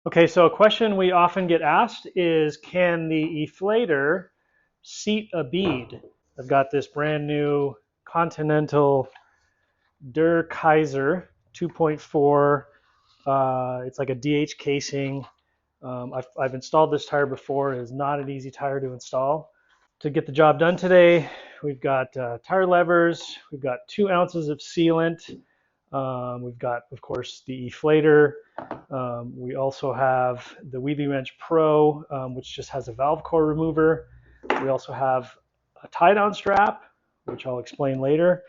Okay, so a question we often get asked is, can the Eflator seat a bead? I've got this brand new Continental Der Kaiser 2.4. It's like a DH casing. I've installed this tire before. It is not an easy tire to install. To get the job done today, we've got tire levers. We've got 2 ounces of sealant. We've got, of course, the Eflator. We also have the Wheelie Wrench Pro, which just has a valve core remover. We also have a tie-down strap, which I'll explain later.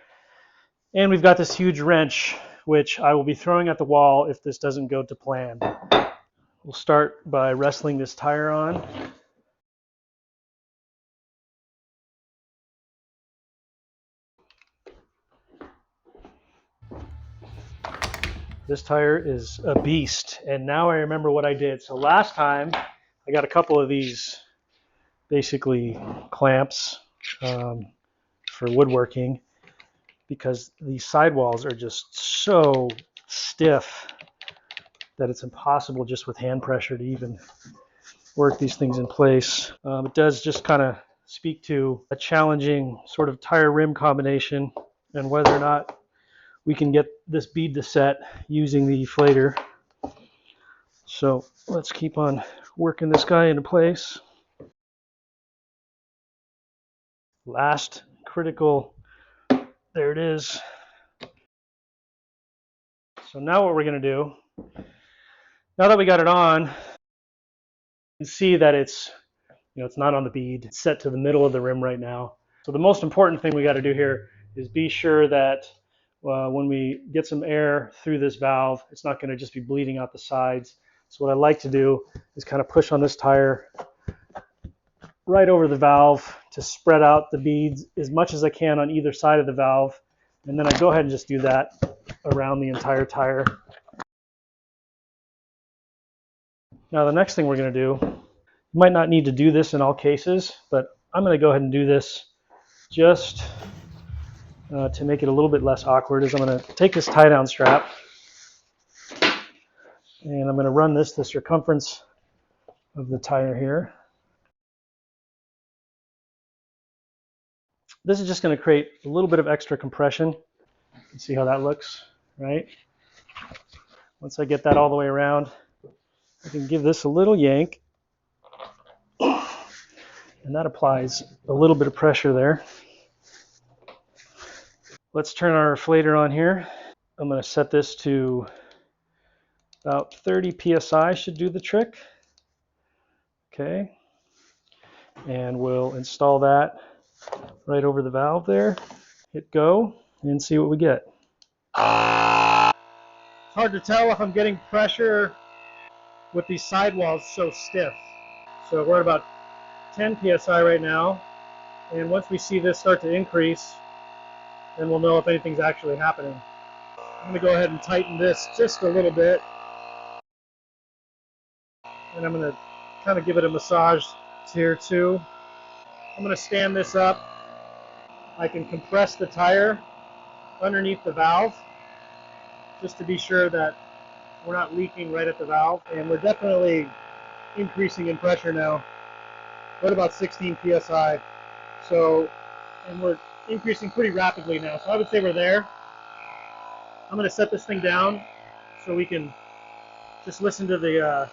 And we've got this huge wrench, which I will be throwing at the wall if this doesn't go to plan. We'll start by wrestling this tire on. This tire is a beast, and now I remember what I did. So last time I got a couple of these basically clamps for woodworking, because these sidewalls are just so stiff that it's impossible just with hand pressure to even work these things in place. It does just kind of speak to a challenging sort of tire rim combination and whether or not we can get this bead to set using the Eflator. So let's keep on working this guy into place. Last critical, there it is. So now what we're going to do, now that we got it on, you can see that it's not on the bead. It's set to the middle of the rim right now. So the most important thing we got to do here is be sure that when we get some air through this valve, it's not going to just be bleeding out the sides. So what I like to do is kind of push on this tire right over the valve to spread out the beads as much as I can on either side of the valve. And then I go ahead and just do that around the entire tire. Now the next thing we're going to do, you might not need to do this in all cases, but I'm going to go ahead and do this just to make it a little bit less awkward, is I'm going to take this tie-down strap and I'm going to run this the circumference of the tire here. This is just going to create a little bit of extra compression. You can see how that looks, right? Once I get that all the way around, I can give this a little yank, and that applies a little bit of pressure there. Let's turn our Eflator on here. I'm going to set this to about 30 psi, should do the trick. Okay, and we'll install that right over the valve there. Hit go and see what we get. It's hard to tell if I'm getting pressure with these sidewalls so stiff. So we're at about 10 psi right now, and once we see this start to increase, then we'll know if anything's actually happening. I'm going to go ahead and tighten this just a little bit, and I'm going to kind of give it a massage here too. I'm going to stand this up. I can compress the tire underneath the valve just to be sure that we're not leaking right at the valve, and we're definitely increasing in pressure now. We're at about 16 psi. So, and we're increasing pretty rapidly now. So I would say we're there. I'm going to set this thing down so we can just listen to the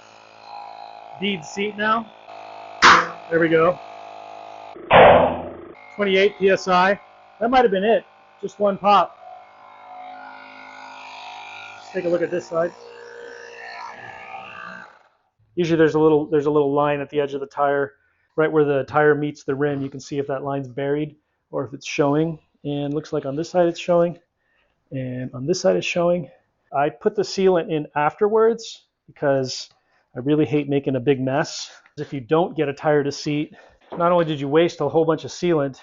bead seat now. There we go. 28 psi. That might have been it. Just one pop. Let's take a look at this side. Usually there's a little line at the edge of the tire, right where the tire meets the rim. You can see if that line's buried or if it's showing. And looks like on this side it's showing, and on this side it's showing. I put the sealant in afterwards because I really hate making a big mess. If you don't get a tire to seat, not only did you waste a whole bunch of sealant,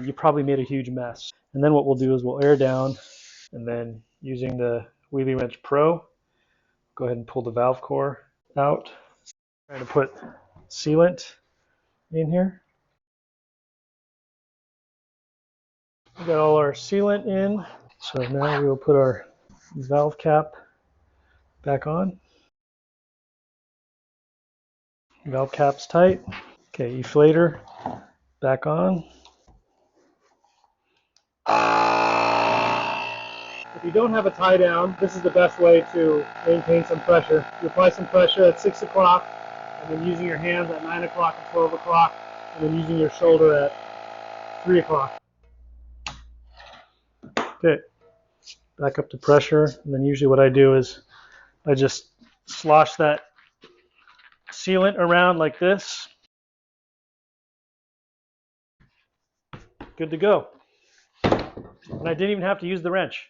you probably made a huge mess. And then what we'll do is we'll air down, and then using the Wheelie Wrench Pro, go ahead and pull the valve core out. Trying to put sealant in here. We got all our sealant in, so now we will put our valve cap back on. Valve cap's tight. Okay, eflator back on. If you don't have a tie down, this is the best way to maintain some pressure. You apply some pressure at 6 o'clock, and then using your hands at 9 o'clock and 12 o'clock, and then using your shoulder at 3 o'clock. Okay, back up to pressure, and then usually what I do is I just slosh that sealant around like this. Good to go. And I didn't even have to use the wrench.